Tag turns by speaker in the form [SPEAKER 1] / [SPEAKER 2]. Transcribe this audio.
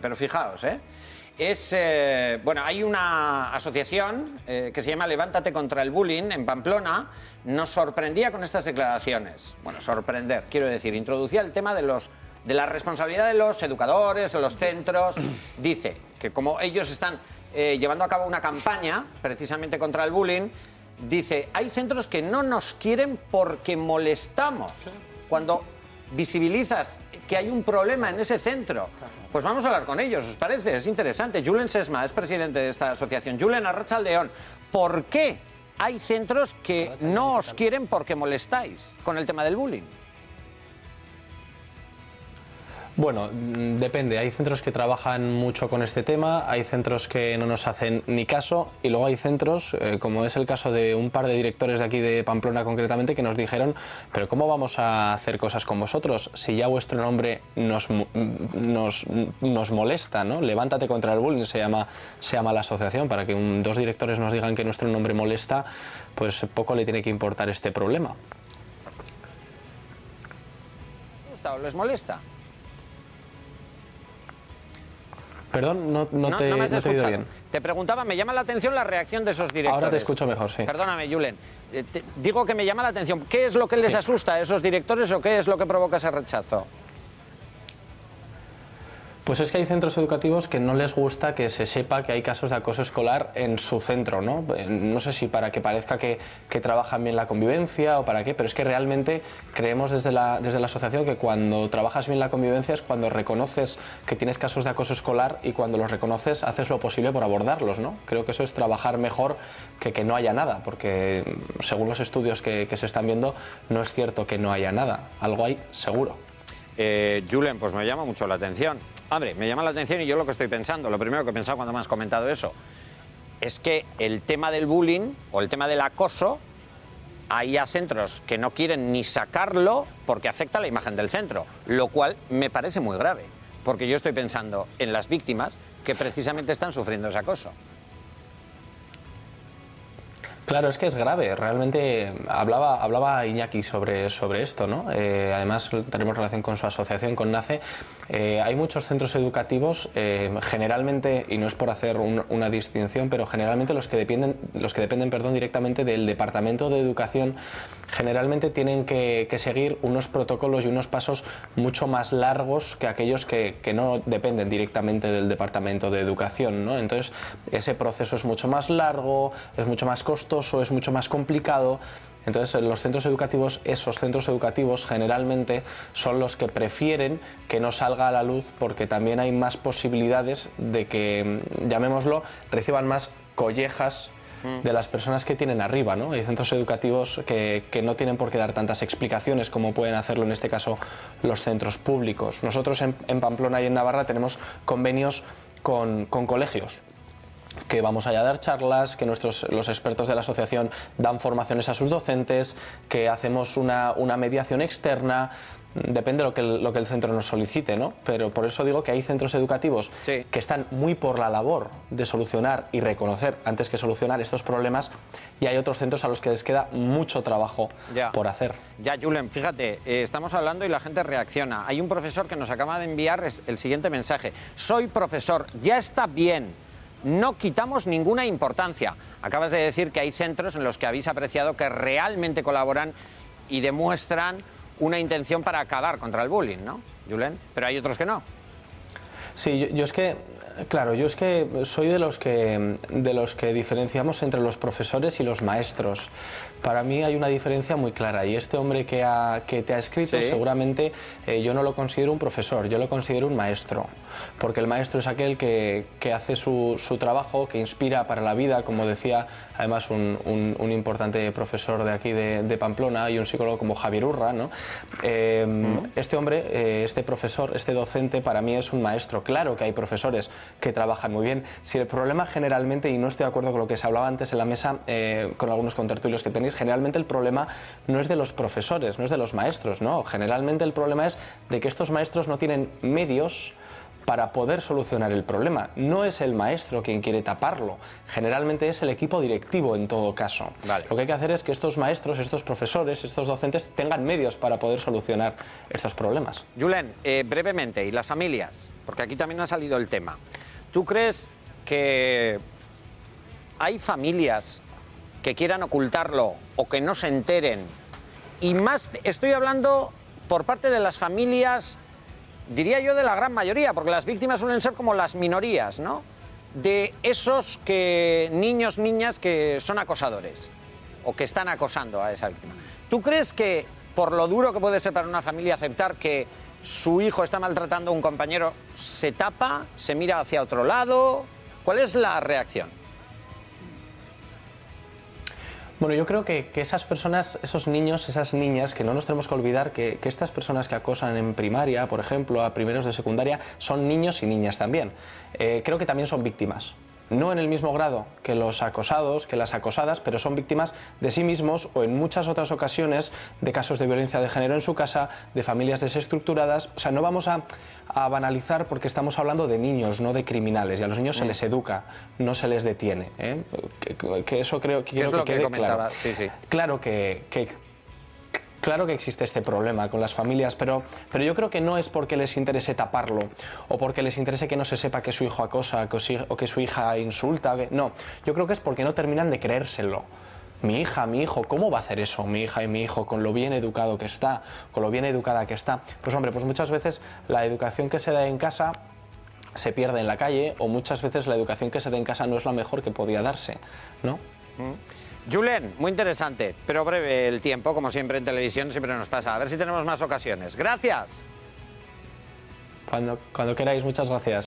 [SPEAKER 1] Pero fijaos, bueno, hay una asociación que se llama Levántate contra el Bullying en Pamplona. Nos sorprendía con estas declaraciones. Bueno, sorprender, quiero decir, introducía el tema de la responsabilidad de los educadores, de los centros. Dice que como ellos están llevando a cabo una campaña precisamente contra el bullying, dice, hay centros que no nos quieren porque molestamos. Cuando visibilizas que hay un problema en ese centro, pues vamos a hablar con ellos, ¿os parece? Es interesante. Julen Sesma es presidente de esta asociación. Julen, Arratsaldeon, ¿por qué hay centros que no os quieren porque molestáis con el tema del bullying?
[SPEAKER 2] Bueno, depende. Hay centros que trabajan mucho con este tema, hay centros que no nos hacen ni caso y luego hay centros, como es el caso de un par de directores de aquí de Pamplona concretamente, que nos dijeron, pero ¿cómo vamos a hacer cosas con vosotros si ya vuestro nombre nos molesta, ¿no? Levántate contra el bullying se llama la asociación. Para que dos directores nos digan que nuestro nombre molesta, pues poco le tiene que importar este problema.
[SPEAKER 1] ¿Les molesta?
[SPEAKER 2] Perdón, no te he oído bien.
[SPEAKER 1] Te preguntaba, me llama la atención la reacción de esos directores.
[SPEAKER 2] Ahora te escucho mejor, sí.
[SPEAKER 1] Perdóname, Julen. Digo que me llama la atención. ¿Qué es lo que les asusta a esos directores o qué es lo que provoca ese rechazo?
[SPEAKER 2] Pues es que hay centros educativos que no les gusta que se sepa que hay casos de acoso escolar en su centro, ¿no? No sé si para que parezca que trabajan bien la convivencia o para qué, pero es que realmente creemos desde la asociación que cuando trabajas bien la convivencia es cuando reconoces que tienes casos de acoso escolar y cuando los reconoces haces lo posible por abordarlos, ¿no? Creo que eso es trabajar mejor que no haya nada, porque según los estudios que se están viendo no es cierto que no haya nada, algo hay seguro.
[SPEAKER 1] Julen, pues me llama mucho la atención. Hombre, me llama la atención y yo lo que estoy pensando, lo primero que he pensado cuando me has comentado eso, es que el tema del bullying o el tema del acoso, hay a centros que no quieren ni sacarlo porque afecta a la imagen del centro, lo cual me parece muy grave, porque yo estoy pensando en las víctimas que precisamente están sufriendo ese acoso.
[SPEAKER 2] Claro, es que es grave. Realmente hablaba Iñaki sobre esto, ¿no? Además, tenemos relación con su asociación, con NACE. Hay muchos centros educativos, generalmente, y no es por hacer una distinción, pero generalmente los que dependen directamente del Departamento de Educación, generalmente tienen que seguir unos protocolos y unos pasos mucho más largos que aquellos que no dependen directamente del Departamento de Educación, ¿no? Entonces, ese proceso es mucho más largo, es mucho más costoso, es mucho más complicado. Entonces, esos centros educativos generalmente son los que prefieren que no salga a la luz porque también hay más posibilidades de que, llamémoslo, reciban más collejas de las personas que tienen arriba, ¿no? Hay centros educativos que no tienen por qué dar tantas explicaciones como pueden hacerlo en este caso los centros públicos. Nosotros en Pamplona y en Navarra tenemos convenios con colegios, que vamos allá a dar charlas, que los expertos de la asociación dan formaciones a sus docentes, que hacemos una mediación externa. Depende de lo que el centro nos solicite, ¿no? Pero por eso digo que hay centros educativos que están muy por la labor de solucionar y reconocer antes que solucionar estos problemas, y hay otros centros a los que les queda mucho trabajo por hacer.
[SPEAKER 1] Ya, Julen, fíjate, estamos hablando y la gente reacciona. Hay un profesor que nos acaba de enviar el siguiente mensaje. Soy profesor, ya está bien. No quitamos ninguna importancia. Acabas de decir que hay centros en los que habéis apreciado que realmente colaboran y demuestran una intención para acabar contra el bullying, ¿no, Julen? Pero hay otros que no.
[SPEAKER 2] Sí, yo es que soy de los que diferenciamos entre los profesores y los maestros. Para mí hay una diferencia muy clara, y este hombre que te ha escrito, seguramente yo no lo considero un profesor, yo lo considero un maestro, porque el maestro es aquel que hace su trabajo, que inspira para la vida, como decía además un importante profesor de aquí de Pamplona y un psicólogo como Javier Urra, ¿no? Este hombre, este profesor, este docente, para mí es un maestro. Claro que hay profesores que trabajan muy bien. Si el problema generalmente, y no estoy de acuerdo con lo que se hablaba antes en la mesa con algunos contertulios que tenéis, generalmente el problema no es de los profesores, no es de los maestros, ¿no? Generalmente el problema es de que estos maestros no tienen medios para poder solucionar el problema. No es el maestro quien quiere taparlo, generalmente es el equipo directivo en todo caso. Vale. Lo que hay que hacer es que estos maestros, estos profesores, estos docentes tengan medios para poder solucionar estos problemas.
[SPEAKER 1] Julen, brevemente, ¿y las familias? porque aquí también ha salido el tema. ¿Tú crees que hay familias que quieran ocultarlo o que no se enteren? Y más, estoy hablando por parte de las familias, diría yo de la gran mayoría, porque las víctimas suelen ser como las minorías, ¿no? De esos niños, niñas que son acosadores o que están acosando a esa víctima. ¿Tú crees que por lo duro que puede ser para una familia aceptar que su hijo está maltratando a un compañero, se tapa, se mira hacia otro lado? ¿Cuál es la reacción?
[SPEAKER 2] Bueno, yo creo que esas personas, esos niños, esas niñas, que no nos tenemos que olvidar que estas personas que acosan en primaria, por ejemplo, a primeros de secundaria, son niños y niñas también. Creo que también son víctimas. No en el mismo grado que los acosados, que las acosadas, pero son víctimas de sí mismos o en muchas otras ocasiones de casos de violencia de género en su casa, de familias desestructuradas. O sea, no vamos a banalizar porque estamos hablando de niños, no de criminales, y a los niños se les educa, no se les detiene. Que eso creo que quiero que quede claro.
[SPEAKER 1] Sí, sí.
[SPEAKER 2] Claro que existe este problema con las familias, pero yo creo que no es porque les interese taparlo o porque les interese que no se sepa que su hijo acosa o que su hija insulta. No, yo creo que es porque no terminan de creérselo. Mi hija, mi hijo, ¿cómo va a hacer eso mi hija y mi hijo con lo bien educado que está, con lo bien educada que está? Pues hombre, pues muchas veces la educación que se da en casa se pierde en la calle, o muchas veces la educación que se da en casa no es la mejor que podía darse, ¿no?
[SPEAKER 1] Julen, muy interesante, pero breve el tiempo, como siempre en televisión siempre nos pasa. A ver si tenemos más ocasiones. Gracias.
[SPEAKER 2] Cuando queráis, muchas gracias.